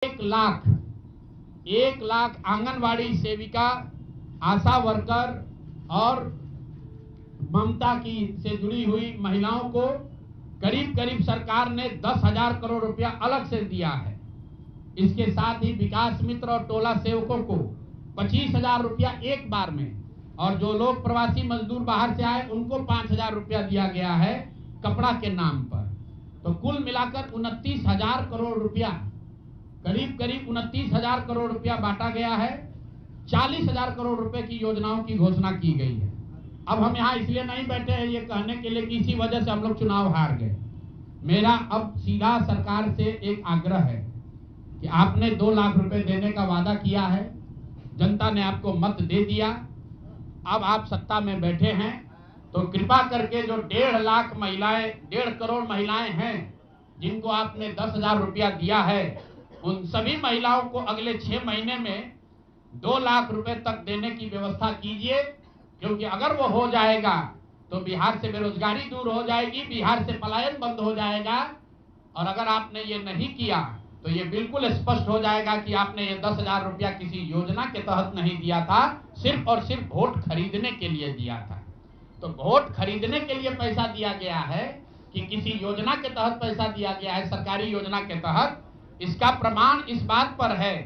1 लाख आंगनवाड़ी सेविका, आशा वर्कर और ममता की से जुड़ी हुई महिलाओं को करीब करीब सरकार ने 10,000 करोड़ रुपया अलग से दिया है। इसके साथ ही विकास मित्र और टोला सेवकों को 25,000 रुपया एक बार में, और जो लोग प्रवासी मजदूर बाहर से आए उनको 5,000 रुपया दिया गया है कपड़ा के नाम पर। तो कुल मिलाकर 29,000 करोड़ रुपया, करीब करीब 29,000 करोड़ रुपया बांटा गया है। 40,000 करोड़ रुपए की योजनाओं की घोषणा की गई है। अब हम यहाँ इसलिए नहीं बैठे हैं ये कहने के लिए कि इसी वजह से हम लोग चुनाव हार गए। मेरा अब सीधा सरकार से एक आग्रह है कि आपने 2 लाख रुपए देने का वादा किया है, जनता ने आपको मत दे दिया, अब आप सत्ता में बैठे हैं, तो कृपा करके जो 1.5 लाख महिलाएं, 1.5 करोड़ महिलाएं हैं जिनको आपने 10,000 रुपया दिया है, उन सभी महिलाओं को अगले 6 महीने में 2 लाख रुपए तक देने की व्यवस्था कीजिए। क्योंकि अगर वो हो जाएगा तो बिहार से बेरोजगारी दूर हो जाएगी, बिहार से पलायन बंद हो जाएगा। और अगर आपने ये नहीं किया तो ये बिल्कुल स्पष्ट हो जाएगा कि आपने ये 10,000 रुपया किसी योजना के तहत नहीं दिया था, सिर्फ और सिर्फ वोट खरीदने के लिए दिया था। तो वोट खरीदने के लिए पैसा दिया गया है कि किसी योजना के तहत पैसा दिया गया है, सरकारी योजना के तहत, इसका प्रमाण इस बात पर है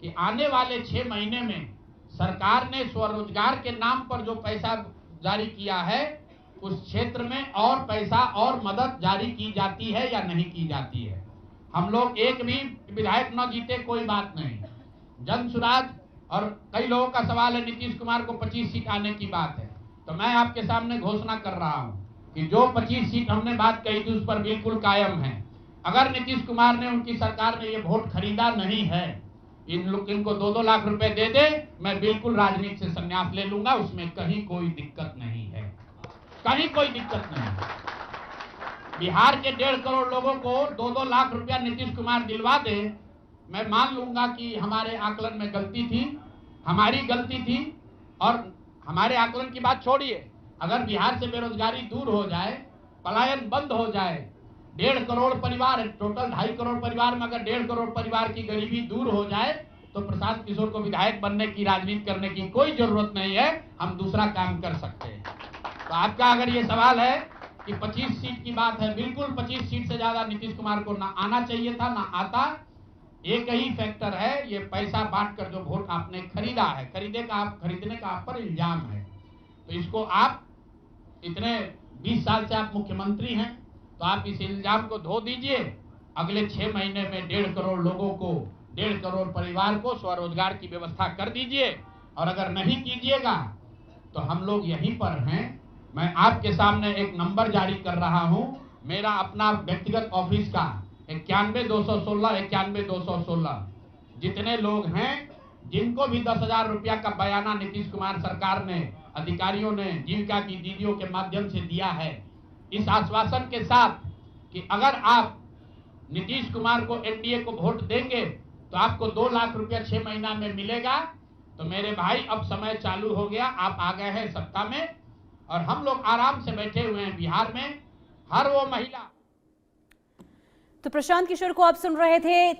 कि आने वाले 6 महीने में सरकार ने स्वरोजगार के नाम पर जो पैसा जारी किया है, उस क्षेत्र में और पैसा और मदद जारी की जाती है या नहीं की जाती है। हम लोग एक भी विधायक न जीते कोई बात नहीं, जन सुराज, और कई लोगों का सवाल है नीतीश कुमार को 25 सीट आने की बात है, तो मैं आपके सामने घोषणा कर रहा हूं कि जो 25 सीट हमने बात कही थी उस पर बिल्कुल कायम है। अगर नीतीश कुमार ने, उनकी सरकार ने ये वोट खरीदा नहीं है, इनको 2-2 लाख रुपए दे दे, मैं बिल्कुल राजनीति से संन्यास ले लूंगा, उसमें कहीं कोई दिक्कत नहीं है, कहीं कोई दिक्कत नहीं है। बिहार के 1.5 करोड़ लोगों को 2-2 लाख रुपया नीतीश कुमार दिलवा दे, मैं मान लूंगा कि हमारे आकलन में गलती थी, हमारी गलती थी। और हमारे आकलन की बात छोड़िए, अगर बिहार से बेरोजगारी दूर हो जाए, पलायन बंद हो जाए, 1.5 करोड़ परिवार, टोटल 2.5 करोड़ परिवार में अगर 1.5 करोड़ परिवार की गरीबी दूर हो जाए, तो प्रशांत किशोर को विधायक बनने की, राजनीति करने की कोई जरूरत नहीं है, हम दूसरा काम कर सकते हैं। तो आपका अगर ये सवाल है कि 25 सीट की बात है, बिल्कुल 25 सीट से ज्यादा नीतीश कुमार को ना आना चाहिए था, ना आता। एक ही फैक्टर है, ये पैसा बांटकर जो वोट आपने खरीदा है, खरीदने का आप पर इल्जाम है। तो इसको आप इतने 20 साल से आप मुख्यमंत्री हैं, तो आप इस इल्जाम को धो दीजिए। अगले 6 महीने में 1.5 करोड़ लोगों को, 1.5 करोड़ परिवार को स्वरोजगार की व्यवस्था कर दीजिए। और अगर नहीं कीजिएगा तो हम लोग यहीं पर हैं। मैं आपके सामने एक नंबर जारी कर रहा हूं, मेरा अपना व्यक्तिगत ऑफिस का 91-216, 91-216। जितने लोग हैं जिनको भी 10,000 रुपया का बयाना नीतीश कुमार सरकार ने, अधिकारियों ने, जीविका की दीदियों के माध्यम से दिया है, इस आश्वासन के साथ कि अगर आप नीतीश कुमार को, एनडीए को वोट देंगे तो आपको 2 लाख रुपया 6 महीना में मिलेगा। तो मेरे भाई, अब समय चालू हो गया, आप आ गए हैं सत्ता में और हम लोग आराम से बैठे हुए हैं बिहार में। हर वो महिला। तो प्रशांत किशोर को आप सुन रहे थे।